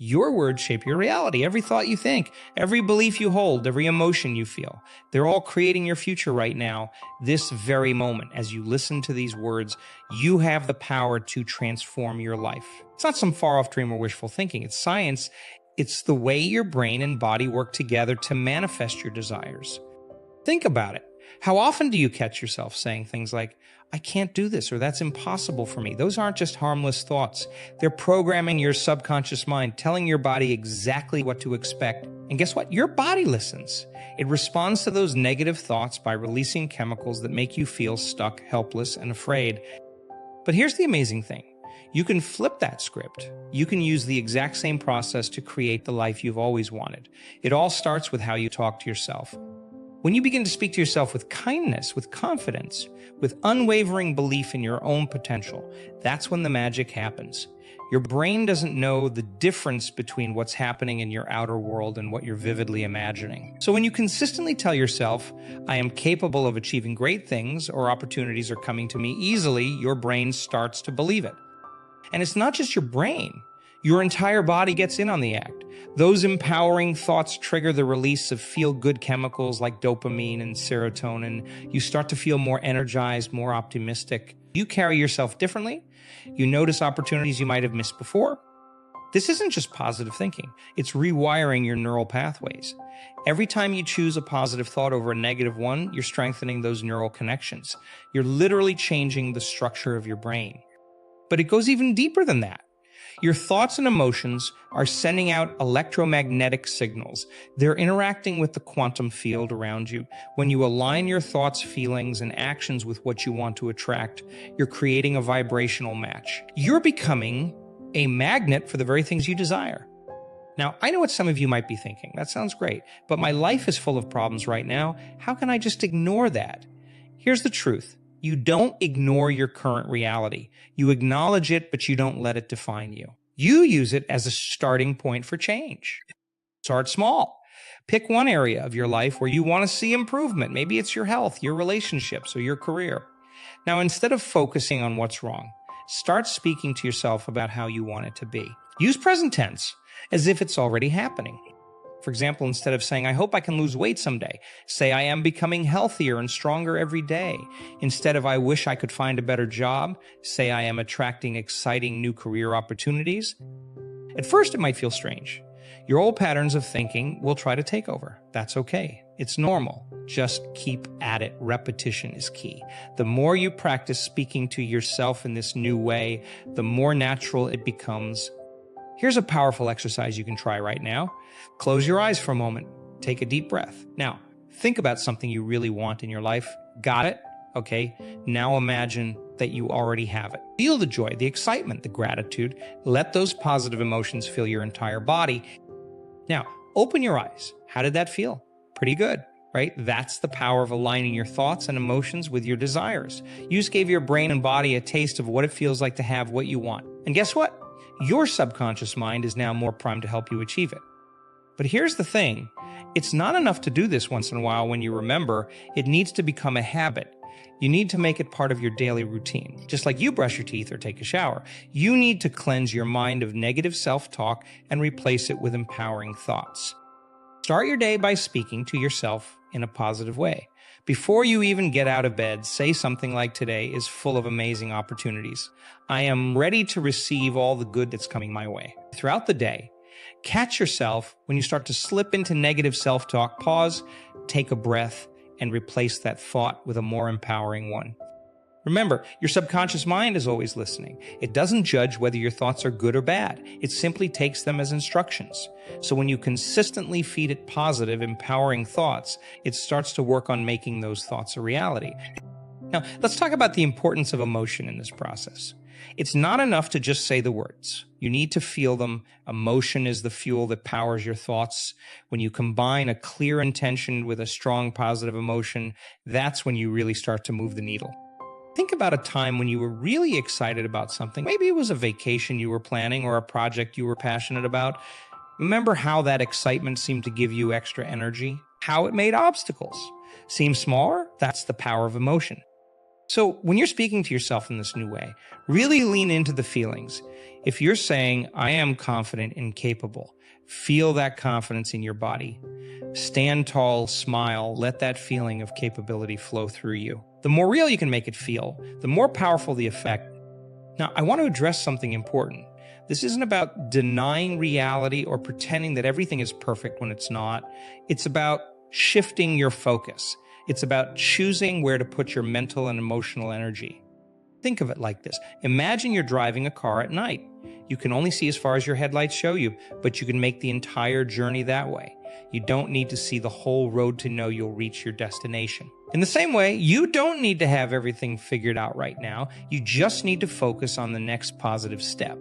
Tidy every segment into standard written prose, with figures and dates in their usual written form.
Your words shape your reality. Every thought you think, every belief you hold, every emotion you feel, they're all creating your future right now, this very moment. As you listen to these words, you have the power to transform your life. It's not some far-off dream or wishful thinking. It's science. It's the way your brain and body work together to manifest your desires. Think about it. How often do you catch yourself saying things like, I can't do this, or that's impossible for me? Those aren't just harmless thoughts. They're programming your subconscious mind, telling your body exactly what to expect. And guess what? Your body listens. It responds to those negative thoughts by releasing chemicals that make you feel stuck, helpless, and afraid. But here's the amazing thing. You can flip that script. You can use the exact same process to create the life you've always wanted. It all starts with how you talk to yourself. When you begin to speak to yourself with kindness, with confidence, with unwavering belief in your own potential, that's when the magic happens. Your brain doesn't know the difference between what's happening in your outer world and what you're vividly imagining. So when you consistently tell yourself, I am capable of achieving great things, or opportunities are coming to me easily, your brain starts to believe it. And it's not just your brain. Your entire body gets in on the act. Those empowering thoughts trigger the release of feel-good chemicals like dopamine and serotonin. You start to feel more energized, more optimistic. You carry yourself differently. You notice opportunities you might have missed before. This isn't just positive thinking. It's rewiring your neural pathways. Every time you choose a positive thought over a negative one, you're strengthening those neural connections. You're literally changing the structure of your brain. But it goes even deeper than that. Your thoughts and emotions are sending out electromagnetic signals. They're interacting with the quantum field around you. When you align your thoughts, feelings, and actions with what you want to attract, you're creating a vibrational match. You're becoming a magnet for the very things you desire. Now, I know what some of you might be thinking. That sounds great, but my life is full of problems right now. How can I just ignore that? Here's the truth. You don't ignore your current reality. You acknowledge it, but you don't let it define you. You use it as a starting point for change. Start small. Pick one area of your life where you want to see improvement. Maybe it's your health, your relationships, or your career. Now, instead of focusing on what's wrong, start speaking to yourself about how you want it to be. Use present tense as if it's already happening. For example, instead of saying, I hope I can lose weight someday, say, I am becoming healthier and stronger every day. Instead of, I wish I could find a better job, say, I am attracting exciting new career opportunities. At first, it might feel strange. Your old patterns of thinking will try to take over. That's okay. It's normal. Just keep at it. Repetition is key. The more you practice speaking to yourself in this new way, the more natural it becomes. Here's a powerful exercise you can try right now. Close your eyes for a moment. Take a deep breath. Now, think about something you really want in your life. Got it? Okay. Now imagine that you already have it. Feel the joy, the excitement, the gratitude. Let those positive emotions fill your entire body. Now, open your eyes. How did that feel? Pretty good, right? That's the power of aligning your thoughts and emotions with your desires. You just gave your brain and body a taste of what it feels like to have what you want. And guess what? Your subconscious mind is now more primed to help you achieve it. But here's the thing. It's not enough to do this once in a while when you remember. It needs to become a habit. You need to make it part of your daily routine. Just like you brush your teeth or take a shower, you need to cleanse your mind of negative self-talk and replace it with empowering thoughts. Start your day by speaking to yourself in a positive way. Before you even get out of bed, say something like, today is full of amazing opportunities. I am ready to receive all the good that's coming my way. Throughout the day, catch yourself when you start to slip into negative self-talk. Pause, take a breath, and replace that thought with a more empowering one. Remember, your subconscious mind is always listening. It doesn't judge whether your thoughts are good or bad. It simply takes them as instructions. So when you consistently feed it positive, empowering thoughts, it starts to work on making those thoughts a reality. Now, let's talk about the importance of emotion in this process. It's not enough to just say the words. You need to feel them. Emotion is the fuel that powers your thoughts. When you combine a clear intention with a strong positive emotion, that's when you really start to move the needle. Think about a time when you were really excited about something. Maybe it was a vacation you were planning or a project you were passionate about. Remember how that excitement seemed to give you extra energy? How it made obstacles seem smaller? That's the power of emotion. So when you're speaking to yourself in this new way, really lean into the feelings. If you're saying, I am confident and capable, feel that confidence in your body. Stand tall, smile, let that feeling of capability flow through you. The more real you can make it feel, the more powerful the effect. Now, I want to address something important. This isn't about denying reality or pretending that everything is perfect when it's not. It's about shifting your focus. It's about choosing where to put your mental and emotional energy. Think of it like this. Imagine you're driving a car at night. You can only see as far as your headlights show you, but you can make the entire journey that way. You don't need to see the whole road to know you'll reach your destination. In the same way, you don't need to have everything figured out right now. You just need to focus on the next positive step.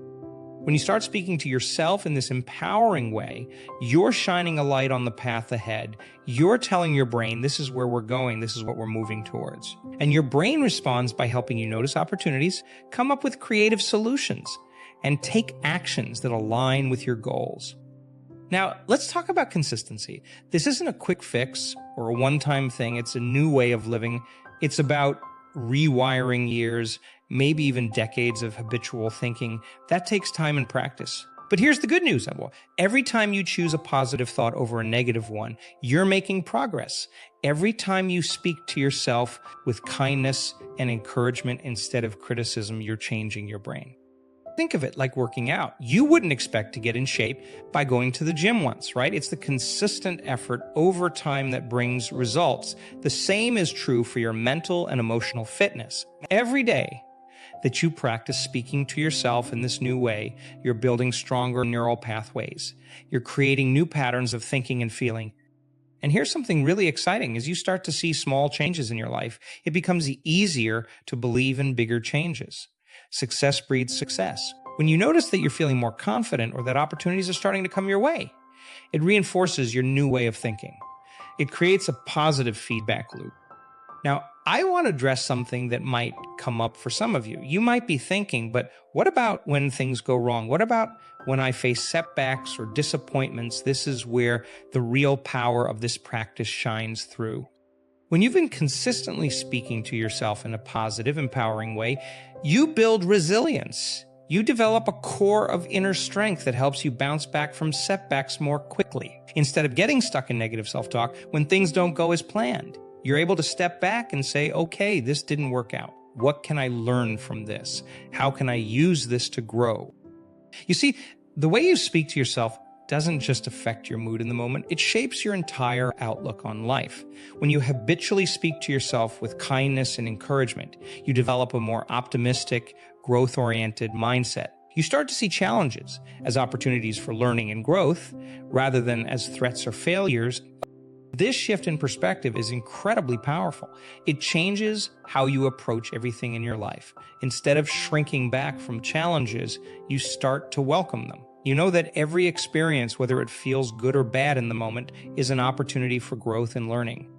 When you start speaking to yourself in this empowering way, you're shining a light on the path ahead. You're telling your brain, this is where we're going, this is what we're moving towards. And your brain responds by helping you notice opportunities, come up with creative solutions, and take actions that align with your goals. Now, let's talk about consistency. This isn't a quick fix or a one-time thing. It's a new way of living. It's about rewiring years, maybe even decades of habitual thinking. That takes time and practice. But here's the good news. Every time you choose a positive thought over a negative one, you're making progress. Every time you speak to yourself with kindness and encouragement instead of criticism, you're changing your brain. Think of it like working out. You wouldn't expect to get in shape by going to the gym once, right? It's the consistent effort over time that brings results. The same is true for your mental and emotional fitness. Every day that you practice speaking to yourself in this new way, you're building stronger neural pathways. You're creating new patterns of thinking and feeling. And here's something really exciting. As you start to see small changes in your life, it becomes easier to believe in bigger changes. Success breeds success. When you notice that you're feeling more confident or that opportunities are starting to come your way, it reinforces your new way of thinking. It creates a positive feedback loop. Now, I want to address something that might come up for some of you. You might be thinking, but what about when things go wrong? What about when I face setbacks or disappointments? This is where the real power of this practice shines through. When you've been consistently speaking to yourself in a positive, empowering way, you build resilience. You develop a core of inner strength that helps you bounce back from setbacks more quickly. Instead of getting stuck in negative self-talk when things don't go as planned, you're able to step back and say, okay, this didn't work out. What can I learn from this? How can I use this to grow? You see, the way you speak to yourself doesn't just affect your mood in the moment, it shapes your entire outlook on life. When you habitually speak to yourself with kindness and encouragement, you develop a more optimistic, growth-oriented mindset. You start to see challenges as opportunities for learning and growth, rather than as threats or failures. This shift in perspective is incredibly powerful. It changes how you approach everything in your life. Instead of shrinking back from challenges, you start to welcome them. You know that every experience, whether it feels good or bad in the moment, is an opportunity for growth and learning.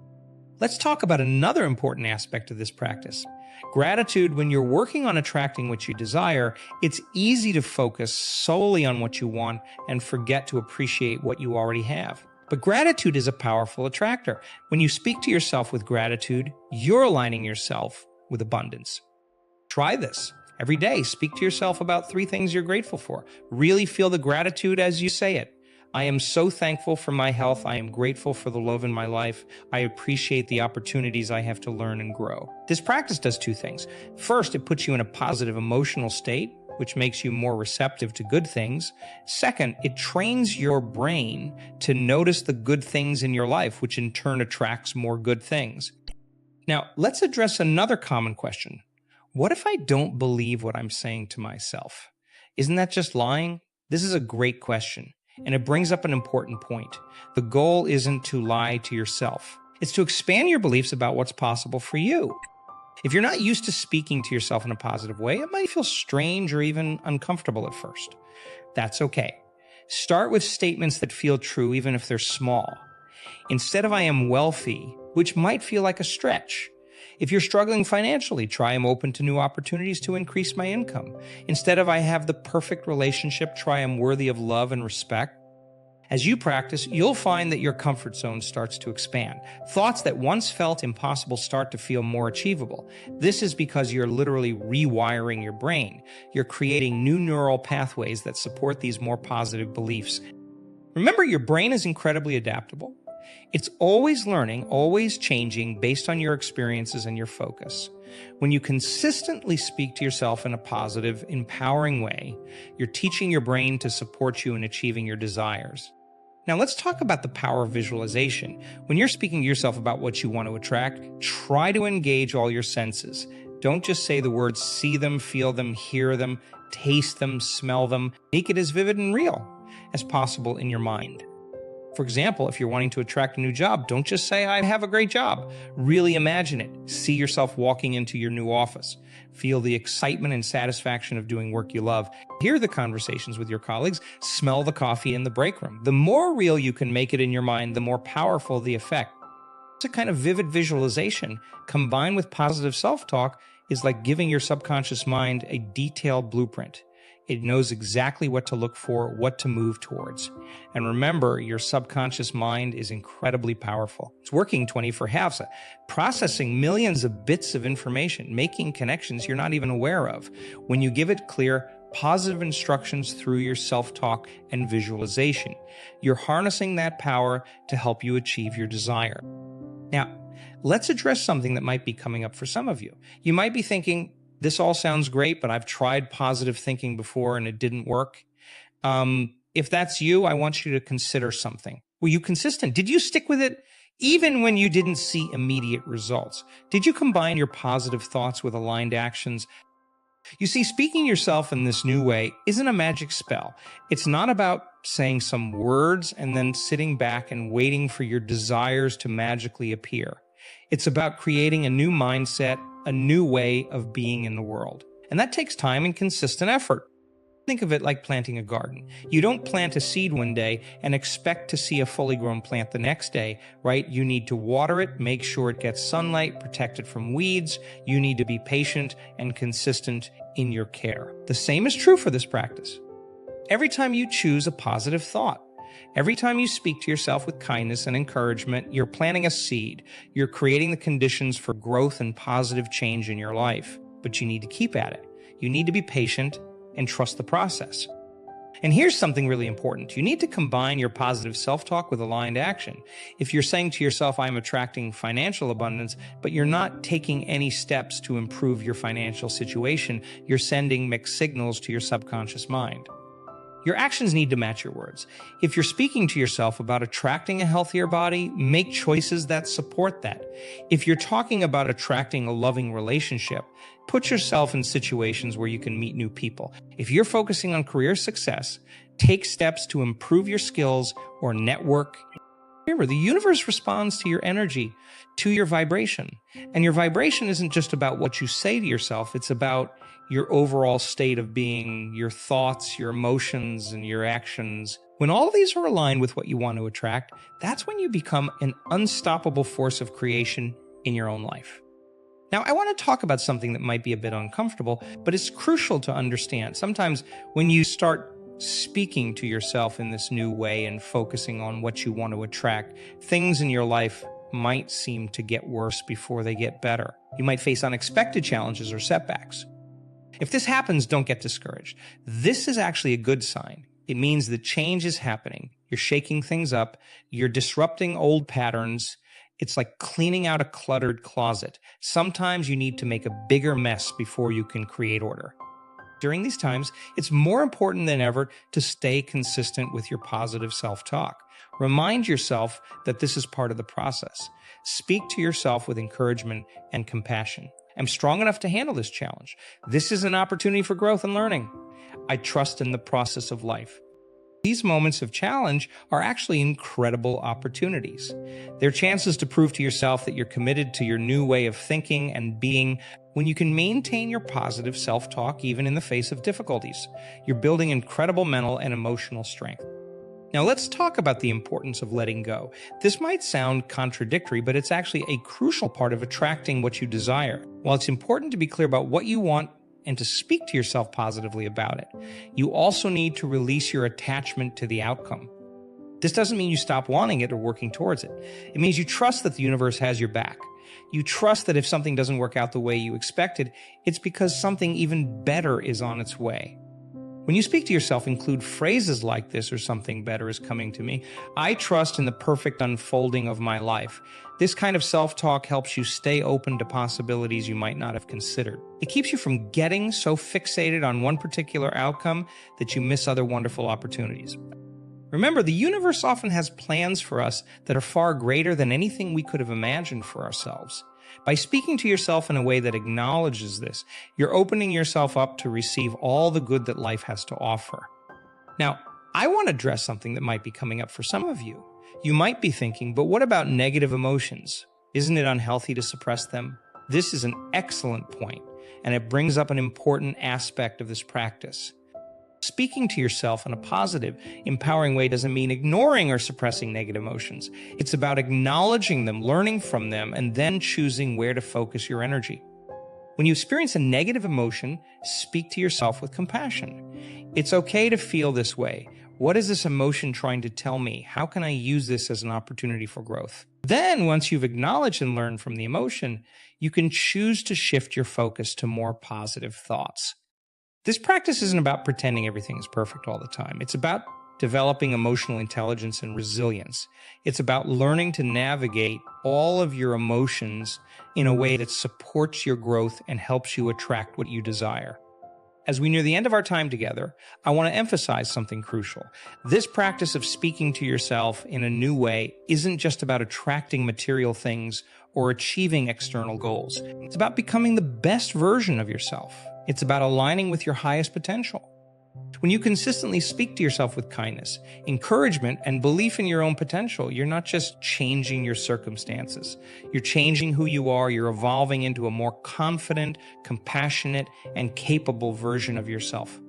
Let's talk about another important aspect of this practice. Gratitude. When you're working on attracting what you desire, it's easy to focus solely on what you want and forget to appreciate what you already have. But gratitude is a powerful attractor. When you speak to yourself with gratitude, you're aligning yourself with abundance. Try this. Every day, speak to yourself about 3 things you're grateful for. Really feel the gratitude as you say it. I am so thankful for my health. I am grateful for the love in my life. I appreciate the opportunities I have to learn and grow. This practice does 2 things. First, it puts you in a positive emotional state, which makes you more receptive to good things. Second, it trains your brain to notice the good things in your life, which in turn attracts more good things. Now, let's address another common question. What if I don't believe what I'm saying to myself? Isn't that just lying? This is a great question, and it brings up an important point. The goal isn't to lie to yourself. It's to expand your beliefs about what's possible for you. If you're not used to speaking to yourself in a positive way, it might feel strange or even uncomfortable at first. That's okay. Start with statements that feel true, even if they're small. Instead of I am wealthy, which might feel like a stretch. If you're struggling financially, try I'm open to new opportunities to increase my income. Instead of I have the perfect relationship, try I'm worthy of love and respect. As you practice, you'll find that your comfort zone starts to expand. Thoughts that once felt impossible start to feel more achievable. This is because you're literally rewiring your brain. You're creating new neural pathways that support these more positive beliefs. Remember, your brain is incredibly adaptable. It's always learning, always changing based on your experiences and your focus. When you consistently speak to yourself in a positive, empowering way, you're teaching your brain to support you in achieving your desires. Now let's talk about the power of visualization. When you're speaking to yourself about what you want to attract, try to engage all your senses. Don't just say the words, see them, feel them, hear them, taste them, smell them. Make it as vivid and real as possible in your mind. For example, if you're wanting to attract a new job, don't just say, I have a great job. Really imagine it. See yourself walking into your new office. Feel the excitement and satisfaction of doing work you love. Hear the conversations with your colleagues. Smell the coffee in the break room. The more real you can make it in your mind, the more powerful the effect. It's a kind of vivid visualization combined with positive self-talk is like giving your subconscious mind a detailed blueprint. It knows exactly what to look for, what to move towards. And remember, your subconscious mind is incredibly powerful. It's working 24/7, processing millions of bits of information, making connections you're not even aware of. When you give it clear, positive instructions through your self-talk and visualization, you're harnessing that power to help you achieve your desire. Now, let's address something that might be coming up for some of you. You might be thinking, this all sounds great, but I've tried positive thinking before and it didn't work. If that's you, I want you to consider something. Were you consistent? Did you stick with it even when you didn't see immediate results? Did you combine your positive thoughts with aligned actions? You see, speaking yourself in this new way isn't a magic spell. It's not about saying some words and then sitting back and waiting for your desires to magically appear. It's about creating a new mindset, a new way of being in the world. And that takes time and consistent effort. Think of it like planting a garden. You don't plant a seed one day and expect to see a fully grown plant the next day, right? You need to water it, make sure it gets sunlight, protect it from weeds. You need to be patient and consistent in your care. The same is true for this practice. Every time you choose a positive thought, every time you speak to yourself with kindness and encouragement, you're planting a seed. You're creating the conditions for growth and positive change in your life. But you need to keep at it. You need to be patient and trust the process. And here's something really important. You need to combine your positive self-talk with aligned action. If you're saying to yourself, I'm attracting financial abundance, but you're not taking any steps to improve your financial situation, you're sending mixed signals to your subconscious mind. Your actions need to match your words. If you're speaking to yourself about attracting a healthier body, make choices that support that. If you're talking about attracting a loving relationship, put yourself in situations where you can meet new people. If you're focusing on career success, take steps to improve your skills or network. Remember, the universe responds to your energy, to your vibration. And your vibration isn't just about what you say to yourself, it's about your overall state of being, your thoughts, your emotions, and your actions. When all of these are aligned with what you want to attract, that's when you become an unstoppable force of creation in your own life. Now, I want to talk about something that might be a bit uncomfortable, but it's crucial to understand. Sometimes when you start speaking to yourself in this new way and focusing on what you want to attract, things in your life might seem to get worse before they get better. You might face unexpected challenges or setbacks. If this happens, don't get discouraged. This is actually a good sign. It means that change is happening. You're shaking things up. You're disrupting old patterns. It's like cleaning out a cluttered closet. Sometimes you need to make a bigger mess before you can create order. During these times, it's more important than ever to stay consistent with your positive self-talk. Remind yourself that this is part of the process. Speak to yourself with encouragement and compassion. I'm strong enough to handle this challenge. This is an opportunity for growth and learning. I trust in the process of life. These moments of challenge are actually incredible opportunities. They're chances to prove to yourself that you're committed to your new way of thinking and being. When you can maintain your positive self-talk even in the face of difficulties, you're building incredible mental and emotional strength. Now let's talk about the importance of letting go. This might sound contradictory, but it's actually a crucial part of attracting what you desire. While it's important to be clear about what you want and to speak to yourself positively about it, you also need to release your attachment to the outcome. This doesn't mean you stop wanting it or working towards it. It means you trust that the universe has your back. You trust that if something doesn't work out the way you expected, it's because something even better is on its way. When you speak to yourself, include phrases like this or something better is coming to me. I trust in the perfect unfolding of my life. This kind of self-talk helps you stay open to possibilities you might not have considered. It keeps you from getting so fixated on one particular outcome that you miss other wonderful opportunities. Remember, the universe often has plans for us that are far greater than anything we could have imagined for ourselves. By speaking to yourself in a way that acknowledges this, you're opening yourself up to receive all the good that life has to offer. Now, I want to address something that might be coming up for some of you. You might be thinking, but what about negative emotions? Isn't it unhealthy to suppress them? This is an excellent point, and it brings up an important aspect of this practice. Speaking to yourself in a positive, empowering way doesn't mean ignoring or suppressing negative emotions. It's about acknowledging them, learning from them, and then choosing where to focus your energy. When you experience a negative emotion, speak to yourself with compassion. It's okay to feel this way. What is this emotion trying to tell me? How can I use this as an opportunity for growth? Then, once you've acknowledged and learned from the emotion, you can choose to shift your focus to more positive thoughts. This practice isn't about pretending everything is perfect all the time. It's about developing emotional intelligence and resilience. It's about learning to navigate all of your emotions in a way that supports your growth and helps you attract what you desire. As we near the end of our time together, I want to emphasize something crucial. This practice of speaking to yourself in a new way isn't just about attracting material things or achieving external goals. It's about becoming the best version of yourself. It's about aligning with your highest potential. When you consistently speak to yourself with kindness, encouragement, and belief in your own potential, you're not just changing your circumstances. You're changing who you are. You're evolving into a more confident, compassionate, and capable version of yourself.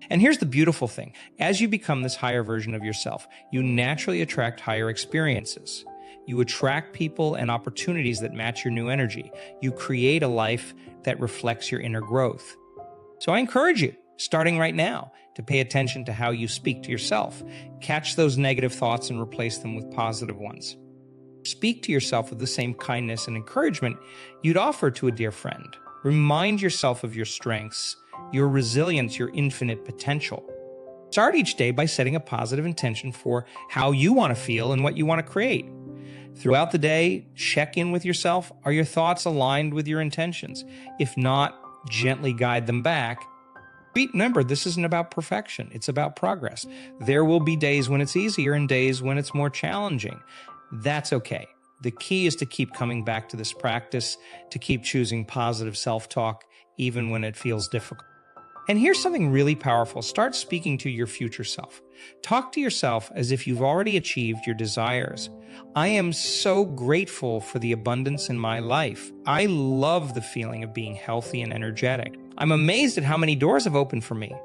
And here's the beautiful thing. As you become this higher version of yourself, you naturally attract higher experiences. You attract people and opportunities that match your new energy. You create a life that reflects your inner growth. So I encourage you, starting right now, to pay attention to how you speak to yourself. Catch those negative thoughts and replace them with positive ones. Speak to yourself with the same kindness and encouragement you'd offer to a dear friend. Remind yourself of your strengths, your resilience, your infinite potential. Start each day by setting a positive intention for how you want to feel and what you want to create. Throughout the day, check in with yourself. Are your thoughts aligned with your intentions? If not, gently guide them back. Remember, this isn't about perfection. It's about progress. There will be days when it's easier and days when it's more challenging. That's okay. The key is to keep coming back to this practice, to keep choosing positive self-talk, even when it feels difficult. And here's something really powerful. Start speaking to your future self. Talk to yourself as if you've already achieved your desires. I am so grateful for the abundance in my life. I love the feeling of being healthy and energetic. I'm amazed at how many doors have opened for me.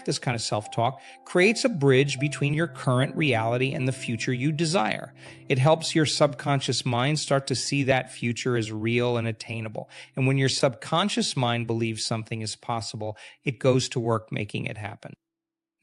This kind of self-talk creates a bridge between your current reality and the future you desire. It helps your subconscious mind start to see that future as real and attainable. And when your subconscious mind believes something is possible, it goes to work making it happen.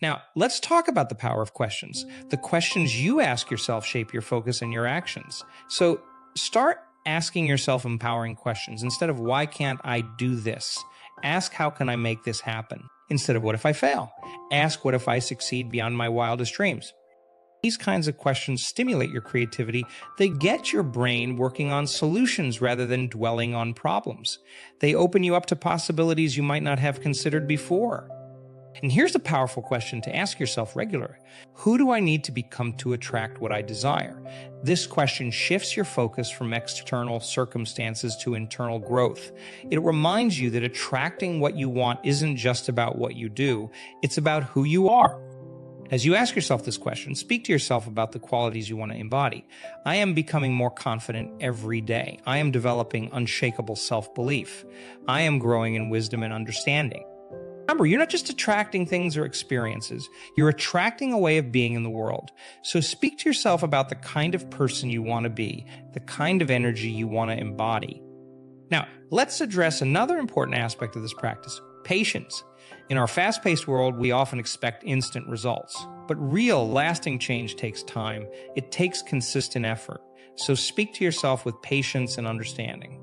Now, let's talk about the power of questions. The questions you ask yourself shape your focus and your actions. So start asking yourself empowering questions. Instead of, why can't I do this? Ask, how can I make this happen? Instead of, what if I fail? Ask, what if I succeed beyond my wildest dreams? These kinds of questions stimulate your creativity. They get your brain working on solutions rather than dwelling on problems. They open you up to possibilities you might not have considered before. And here's a powerful question to ask yourself regularly. Who do I need to become to attract what I desire? This question shifts your focus from external circumstances to internal growth. It reminds you that attracting what you want isn't just about what you do, it's about who you are. As you ask yourself this question, speak to yourself about the qualities you want to embody. I am becoming more confident every day. I am developing unshakable self-belief. I am growing in wisdom and understanding. Remember, you're not just attracting things or experiences. You're attracting a way of being in the world. So speak to yourself about the kind of person you want to be, the kind of energy you want to embody. Now, let's address another important aspect of this practice, patience. In our fast-paced world, we often expect instant results. But real, lasting change takes time. It takes consistent effort. So speak to yourself with patience and understanding.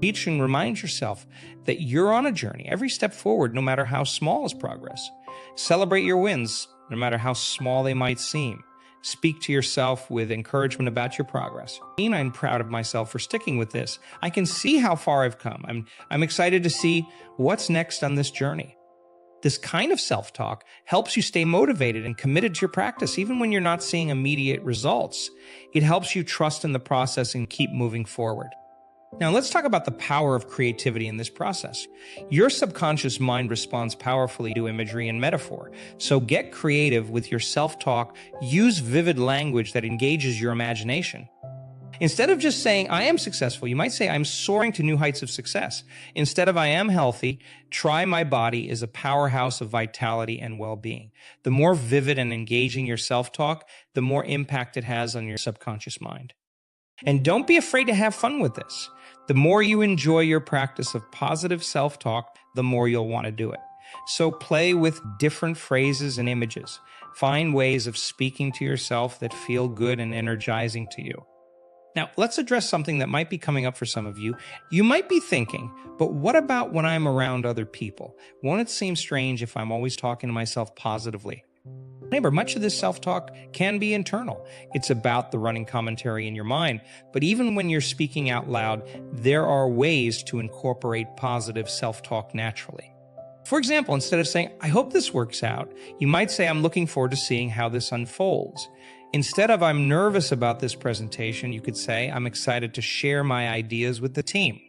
Teach and remind yourself that you're on a journey. Every step forward, no matter how small, is progress. Celebrate your wins, no matter how small they might seem. Speak to yourself with encouragement about your progress. I'm proud of myself for sticking with this. I can see how far I've come. I'm excited to see what's next on this journey. This kind of self-talk helps you stay motivated and committed to your practice, even when you're not seeing immediate results. It helps you trust in the process and keep moving forward. Now, let's talk about the power of creativity in this process. Your subconscious mind responds powerfully to imagery and metaphor. So get creative with your self-talk. Use vivid language that engages your imagination. Instead of just saying, I am successful, you might say, I'm soaring to new heights of success. Instead of, I am healthy, try, my body is a powerhouse of vitality and well-being. The more vivid and engaging your self-talk, the more impact it has on your subconscious mind. And don't be afraid to have fun with this. The more you enjoy your practice of positive self-talk, the more you'll want to do it. So play with different phrases and images. Find ways of speaking to yourself that feel good and energizing to you. Now, let's address something that might be coming up for some of you. You might be thinking, but what about when I'm around other people? Won't it seem strange if I'm always talking to myself positively? Remember, much of this self-talk can be internal. It's about the running commentary in your mind. But even when you're speaking out loud, there are ways to incorporate positive self-talk naturally. For example, instead of saying, I hope this works out, you might say, I'm looking forward to seeing how this unfolds. Instead of, I'm nervous about this presentation, you could say, I'm excited to share my ideas with the team.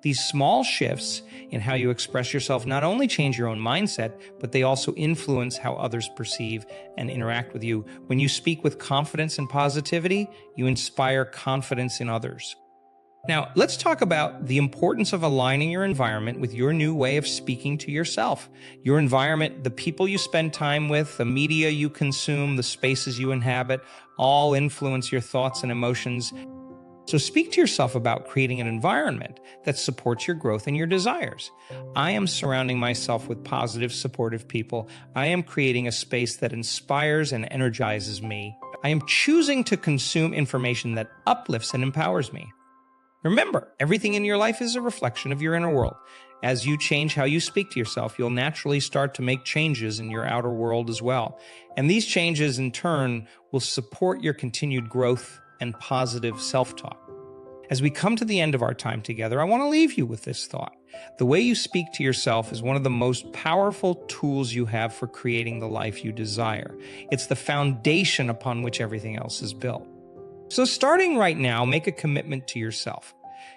These small shifts in how you express yourself not only change your own mindset, but they also influence how others perceive and interact with you. When you speak with confidence and positivity, you inspire confidence in others. Now, let's talk about the importance of aligning your environment with your new way of speaking to yourself. Your environment, the people you spend time with, the media you consume, the spaces you inhabit, all influence your thoughts and emotions. So speak to yourself about creating an environment that supports your growth and your desires. I am surrounding myself with positive, supportive people. I am creating a space that inspires and energizes me. I am choosing to consume information that uplifts and empowers me. Remember, everything in your life is a reflection of your inner world. As you change how you speak to yourself, you'll naturally start to make changes in your outer world as well. And these changes, in turn, will support your continued growth and positive self-talk. As we come to the end of our time together, I want to leave you with this thought. The way you speak to yourself is one of the most powerful tools you have for creating the life you desire. It's the foundation upon which everything else is built. So starting right now, make a commitment to yourself.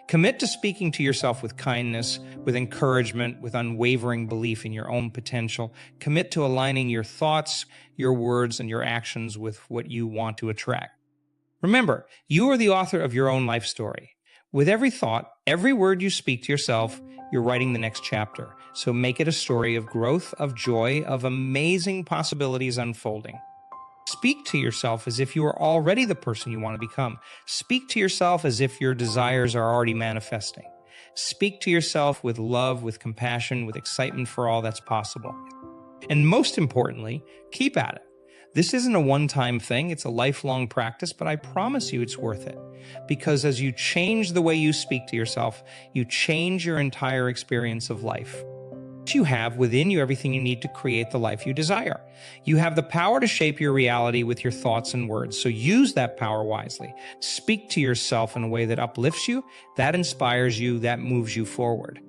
Commit to speaking to yourself with kindness, with encouragement, with unwavering belief in your own potential. Commit to aligning your thoughts, your words, and your actions with what you want to attract. Remember, you are the author of your own life story. With every thought, every word you speak to yourself, you're writing the next chapter. So make it a story of growth, of joy, of amazing possibilities unfolding. Speak to yourself as if you are already the person you want to become. Speak to yourself as if your desires are already manifesting. Speak to yourself with love, with compassion, with excitement for all that's possible. And most importantly, keep at it. This isn't a one-time thing, it's a lifelong practice, but I promise you it's worth it. Because as you change the way you speak to yourself, you change your entire experience of life. You have within you everything you need to create the life you desire. You have the power to shape your reality with your thoughts and words, so use that power wisely. Speak to yourself in a way that uplifts you, that inspires you, that moves you forward.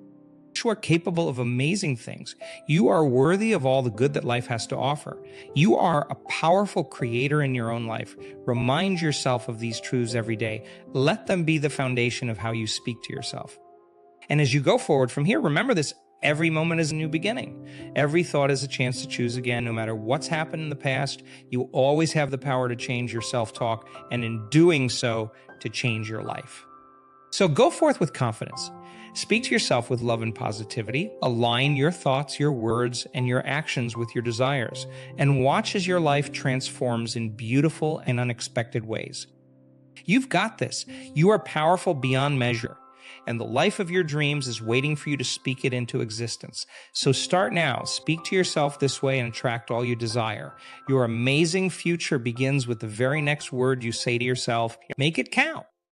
You are capable of amazing things. You are worthy of all the good that life has to offer. You are a powerful creator in your own life. Remind yourself of these truths every day. Let them be the foundation of how you speak to yourself. And as you go forward from here, remember this. Every moment is a new beginning. Every thought is a chance to choose again. No matter what's happened in the past, you always have the power to change your self-talk, and in doing so, to change your life. So go forth with confidence. Speak to yourself with love and positivity. Align your thoughts, your words, and your actions with your desires, and watch as your life transforms in beautiful and unexpected ways. You've got this. You are powerful beyond measure. and the life of your dreams is waiting for you to speak it into existence. So start now. Speak to yourself this way and attract all you desire. Your amazing future begins with the very next word you say to yourself. Make it count.